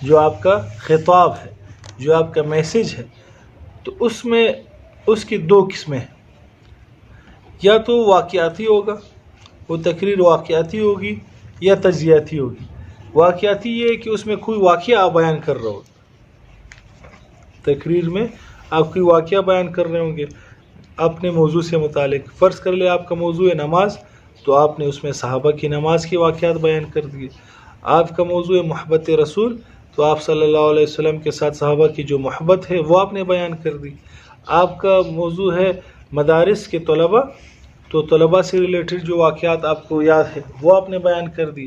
جو آپ کا خطاب ہے، جو آپ کا میسیج ہے، تو اس میں اس کی دو قسمیں ہیں. یا تو واقعاتی ہوگا، وہ تقریر واقعاتی ہوگی یا تجزیاتی ہوگی. واقعاتی یہ ہے کہ اس میں کوئی واقعہ آپ بیان کر رہے ہو، تقریر میں آپ کوئی واقعہ بیان کر رہے ہوں گے اپنے موضوع سے متعلق. فرض کر لیں آپ کا موضوع ہے نماز، تو آپ نے اس میں صحابہ کی نماز کے واقعات بیان کر دیے. آپ کا موضوع ہے محبت رسول، تو آپ صلی اللہ علیہ وسلم کے ساتھ صحابہ کی جو محبت ہے وہ آپ نے بیان کر دی. آپ کا موضوع ہے مدارس کے طلباء، تو طلباء سے ریلیٹڈ جو واقعات آپ کو یاد ہے وہ آپ نے بیان کر دی.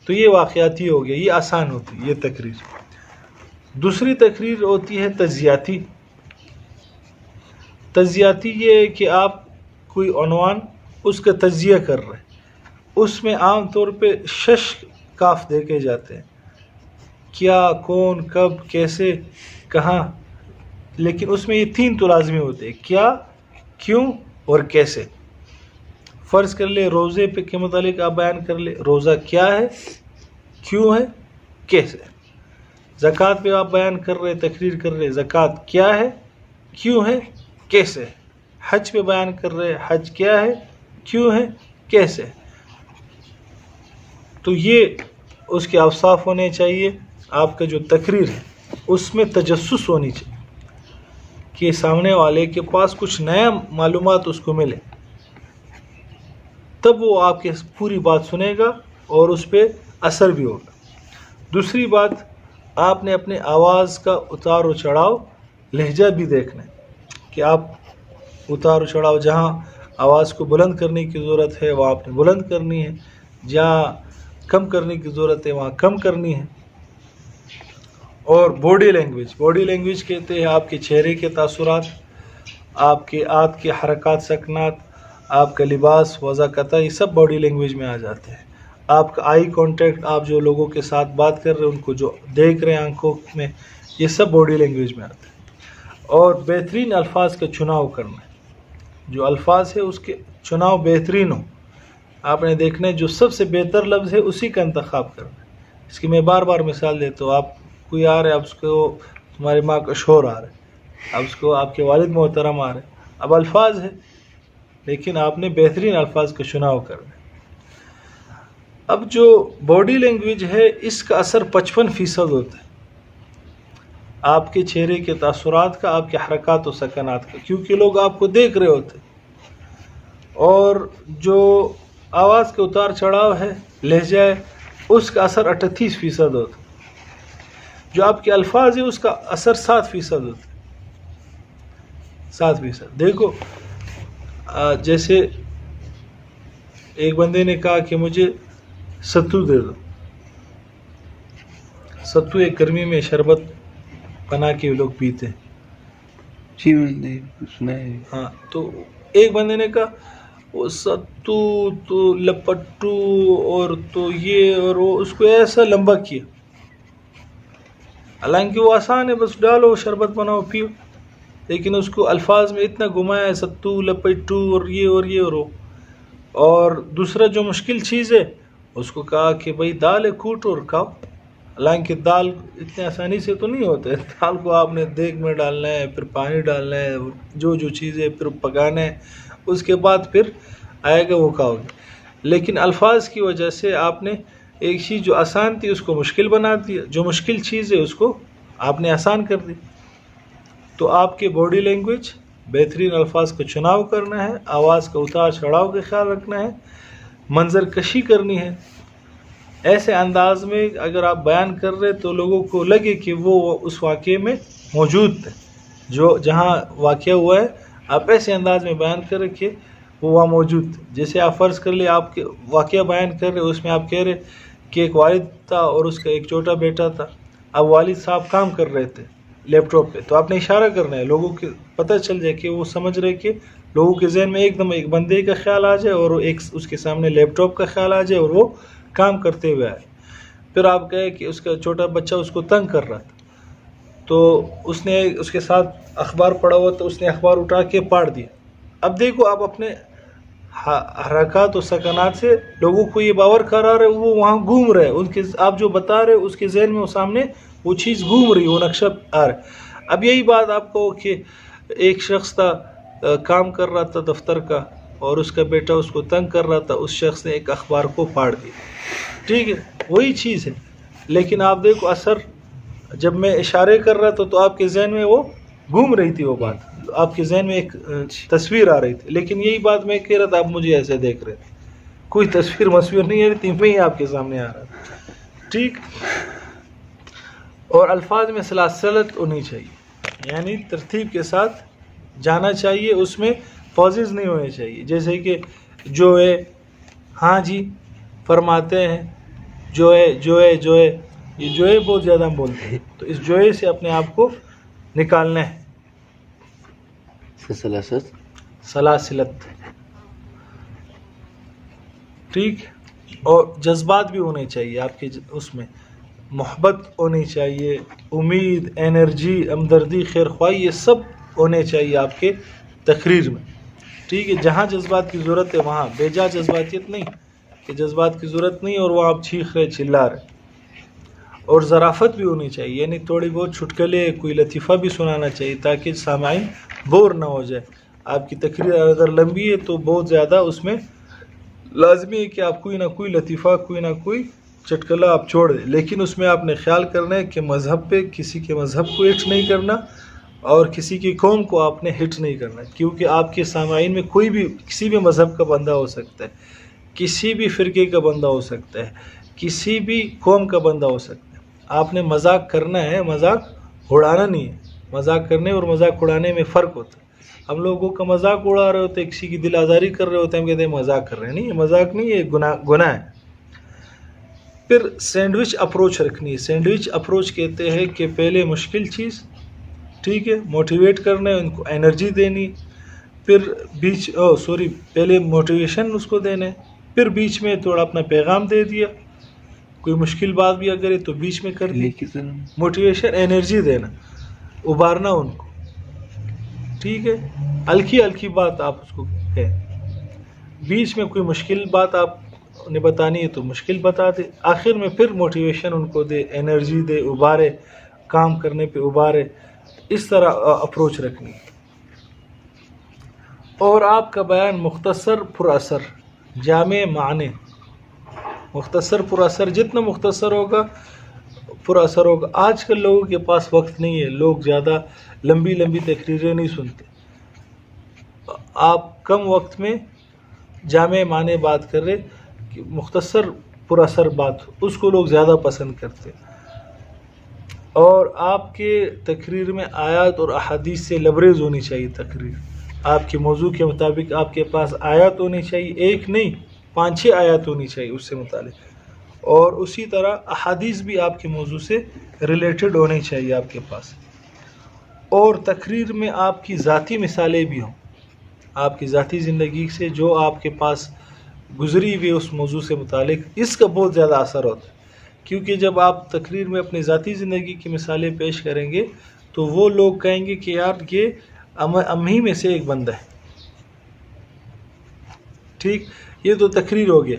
تو یہ واقعاتی ہو گیا، یہ آسان ہوتی ہے یہ تقریر. دوسری تقریر ہوتی ہے تجزیاتی. تجزیاتی یہ ہے کہ آپ کوئی عنوان اس کا تجزیہ کر رہے ہیں. اس میں عام طور پہ 6 کاف دیکھے جاتے ہیں، کیا، کون، کب، کیسے، کہاں. لیکن اس میں یہ 3 تو لازمی ہوتے ہیں، کیا، کیوں اور کیسے. فرض کر لے روزے پہ کے متعلق آپ بیان کر لے، روزہ کیا ہے، کیوں ہے، کیسے. زکوٰۃ پہ آپ بیان کر رہے، تقریر کر رہے، زکوٰۃ کیا ہے، کیوں ہے، کیسے. حج پہ بیان کر رہے، حج کیا ہے، کیوں ہے، کیسے. تو یہ اس کے اوصاف ہونے چاہیے. آپ کا جو تقریر ہے اس میں تجسس ہونی چاہیے کہ سامنے والے کے پاس کچھ نیا معلومات اس کو ملے، تب وہ آپ کے پوری بات سنے گا اور اس پہ اثر بھی ہوگا. دوسری بات، آپ نے اپنے آواز کا اتار و چڑھاؤ، لہجہ بھی دیکھنا ہے کہ آپ اتار و چڑھاؤ، جہاں آواز کو بلند کرنے کی ضرورت ہے وہاں آپ نے بلند کرنی ہے، جہاں کم کرنے کی ضرورت ہے وہاں کم کرنی ہے. اور باڈی لینگویج کہتے ہیں آپ کے چہرے کے تاثرات، آپ کے ہاتھ کے حرکات سکنات، آپ کا لباس، وضاقتہ، یہ سب باڈی لینگویج میں آ جاتے ہیں. آپ کا آئی کانٹیکٹ، آپ جو لوگوں کے ساتھ بات کر رہے ہیں ان کو جو دیکھ رہے ہیں آنکھوں میں، یہ سب باڈی لینگویج میں آتے ہیں. اور بہترین الفاظ کا چناؤ کرنا ہے، جو الفاظ ہے اس کے چناؤ بہترین ہو. آپ نے دیکھنا ہے جو سب سے بہتر لفظ ہے اسی کا انتخاب کرنا ہے. اس کی میں بار بار مثال دیتا ہوں. آپ کوئی آ رہے، اب اس کو تمہاری ماں کا شوہر آ رہا ہے، اب اس کو آپ کے والد محترم آ رہے ہیں، اب الفاظ ہے لیکن آپ نے بہترین الفاظ کا چناؤ کرنا ہے. اب جو باڈی لینگویج ہے اس کا اثر 55% ہوتا ہے آپ کے چہرے کے تاثرات کا، آپ کے حرکات و سکنات کا، کیونکہ لوگ آپ کو دیکھ رہے ہوتے ہیں. اور جو آواز کے اتار چڑھاؤ ہے، لہجہ ہے، اس کا اثر 38% ہوتا ہے. جو آپ کے الفاظ ہیں اس کا اثر 7% ہوتا ہے. 7%. دیکھو جیسے ایک بندے نے کہا کہ مجھے ستو دے دو. ستو ایک گرمی میں شربت بنا کے لوگ پیتے ہیں. جی میں نے سنا ہے. ہاں، تو ایک بندے نے کہا وہ ستو تو لپٹو اور تو یہ اور وہ، اس کو ایسا لمبا کیا. حالانکہ وہ آسان ہے، بس ڈالو شربت بناؤ پیو، لیکن اس کو الفاظ میں اتنا گھمایا، ستو لپٹو اور یہ اور یہ اور وہ. اور دوسرا جو مشکل چیز ہے اس کو کہا کہ بھئی دال ہے، کوٹ اور کھاؤ. حالانکہ دال اتنے آسانی سے تو نہیں ہوتا ہے. دال کو آپ نے دیگ میں ڈالنا ہے، پھر پانی ڈالنا ہے، جو چیزیں پھر پکانا ہے، اس کے بعد پھر آئے گا وہ کھاؤ گے. لیکن الفاظ کی وجہ سے آپ نے ایک چیز جو آسان تھی اس کو مشکل بنا دیا، جو مشکل چیز ہے اس کو آپ نے آسان کر دی. تو آپ کے باڈی لینگویج، بہترین الفاظ کا چناؤ کرنا ہے، آواز کا اتار چڑھاؤ کا خیال رکھنا ہے، منظر کشی کرنی ہے. ایسے انداز میں اگر آپ بیان کر رہے تو لوگوں کو لگے کہ وہ اس واقعے میں موجود تھے، جو جہاں واقعہ ہوا ہے آپ ایسے انداز میں بیان کر رکھے وہ وہاں موجود تھے. جیسے آپ فرض کر لیں آپ کے واقعہ بیان کر رہے، اس میں آپ کہہ رہے کہ ایک والد تھا اور اس کا ایک چھوٹا بیٹا تھا. اب والد صاحب کام کر رہے تھے لیپ ٹاپ پہ، تو آپ نے اشارہ کرنا ہے، لوگوں کے پتہ چل جائے کہ وہ سمجھ رہے کہ لوگوں کے ذہن میں ایک دم ایک بندے کا خیال آ جائے اور ایک اس کے سامنے لیپ ٹاپ کا خیال آ جائے اور وہ کام کرتے ہوئے آئے. پھر آپ کہے کہ اس کا چھوٹا بچہ اس کو تنگ کر رہا تھا، تو اس نے اس کے ساتھ اخبار پڑھا ہوا تو اس نے اخبار اٹھا کے پاڑ دیا. اب دیکھو آپ اپنے حرکات و سکنات سے لوگوں کو یہ باور کرا رہے وہ وہاں گھوم رہے، ان کے آپ جو بتا رہے اس کے ذہن میں وہ سامنے وہ چیز گھوم رہی، وہ نقشہ آ رہا ہے۔ اب یہی بات آپ کو کہ ایک شخص تھا کام کر رہا تھا دفتر کا، اور اس کا بیٹا اس کو تنگ کر رہا تھا، اس شخص نے ایک اخبار کو پھاڑ دیا، ٹھیک ہے، وہی چیز ہے، لیکن آپ دیکھو اثر جب میں اشارے کر رہا تھا تو آپ کے ذہن میں وہ گھوم رہی تھی، وہ بات آپ کے ذہن میں ایک تصویر آ رہی تھی، لیکن یہی بات میں کہہ رہا تھا آپ مجھے ایسے دیکھ رہے تھے، کوئی تصویر نہیں آ رہی تھی، میں ہی آپ کے سامنے آ رہا تھا، ٹھیک۔ اور الفاظ میں سلاسلت ہونی چاہیے، یعنی ترتیب کے ساتھ جانا چاہیے، اس میں پازز نہیں ہونے چاہیے، جیسے کہ جو ہے، ہاں جی فرماتے ہیں، جو ہے یہ جو ہے بہت زیادہ ہم بولتے ہیں، تو اس جو ہے سے اپنے آپ کو نکالنا ہے، سلاسلت، ٹھیک۔ اور جذبات بھی ہونے چاہیے آپ کے اس میں، محبت ہونی چاہیے، امید، انرجی، ہمدردی، خیر خواہی، یہ سب ہونے چاہیے آپ کے تقریر میں، ٹھیک ہے۔ جہاں جذبات کی ضرورت ہے وہاں، بے جا جذباتیت نہیں کہ جذبات کی ضرورت نہیں اور وہاں آپ چیخ رہے چلا رہے۔ اور ظرافت بھی ہونی چاہیے، یعنی تھوڑی بہت چٹکلے، کوئی لطیفہ بھی سنانا چاہیے تاکہ سامعین بور نہ ہو جائے۔ آپ کی تقریر اگر لمبی ہے تو بہت زیادہ اس میں لازمی ہے کہ آپ کوئی نہ کوئی لطیفہ، کوئی نہ کوئی چٹکلا آپ چھوڑ دیں، لیکن اس میں آپ نے خیال کرنا ہے کہ مذہب پہ کسی کے مذہب کو ہٹ نہیں کرنا اور کسی کی قوم کو آپ نے ہٹ نہیں کرنا، کیونکہ آپ کے سامعین میں کوئی بھی کسی بھی مذہب کا بندہ ہو سکتا ہے، کسی بھی فرقے کا بندہ ہو سکتا ہے، کسی بھی قوم کا بندہ ہو سکتا ہے۔ آپ نے مذاق کرنا ہے، مذاق اڑانا نہیں ہے۔ مذاق کرنے اور مذاق اڑانے میں فرق ہوتا ہے۔ ہم لوگوں کا مذاق اڑا رہے ہوتے ہیں، کسی کی دل آزاری کر رہے ہوتے ہیں، ہم کہتے ہیں مذاق کر رہے ہیں، نہیں یہ مذاق نہیں، یہ گناہ ہے۔ پھر سینڈوچ اپروچ رکھنی ہے۔ سینڈوچ اپروچ کہتے ہیں کہ پہلے مشکل چیز، ٹھیک ہے، موٹیویٹ کرنا ہے، ان کو انرجی دینی، پھر پہلے موٹیویشن اس کو دینا ہے، پھر بیچ میں تھوڑا اپنا پیغام دے دیا، کوئی مشکل بات بھی اگر ہے تو بیچ میں کر دی، موٹیویشن، انرجی دینا، ابھارنا ان کو، ٹھیک ہے، ہلکی بات آپ اس کو کہیں، بیچ میں کوئی مشکل بات آپ نے بتانی ہے تو مشکل بتا دے، آخر میں پھر موٹیویشن ان کو دے، انرجی دے، ابھارے، کام کرنے پہ ابھارے، اس طرح اپروچ رکھنی۔ اور آپ کا بیان مختصر پر اثر، جامع معنی، مختصر پر اثر، جتنا مختصر ہوگا پر اثر ہوگا۔ آج کل لوگوں کے پاس وقت نہیں ہے، لوگ زیادہ لمبی تقریریں نہیں سنتے، آپ کم وقت میں جامع معنی بات کر رہے، کہ مختصر پر اثر بات، اس کو لوگ زیادہ پسند کرتے۔ اور آپ کے تقریر میں آیات اور احادیث سے لبریز ہونی چاہیے تقریر، آپ کے موضوع کے مطابق آپ کے پاس آیات ہونی چاہیے، ایک نہیں 5-6 آیات ہونی چاہیے اس سے متعلق، اور اسی طرح احادیث بھی آپ کے موضوع سے ریلیٹڈ ہونی چاہیے آپ کے پاس۔ اور تقریر میں آپ کی ذاتی مثالیں بھی ہوں، آپ کی ذاتی زندگی سے جو آپ کے پاس گزری ہوئی اس موضوع سے متعلق، اس کا بہت زیادہ اثر ہوتا ہے، کیونکہ جب آپ تقریر میں اپنی ذاتی زندگی کی مثالیں پیش کریں گے تو وہ لوگ کہیں گے کہ یار یہ ہم ہی میں سے ایک بندہ ہے، ٹھیک، یہ تو تقریر ہو گیا۔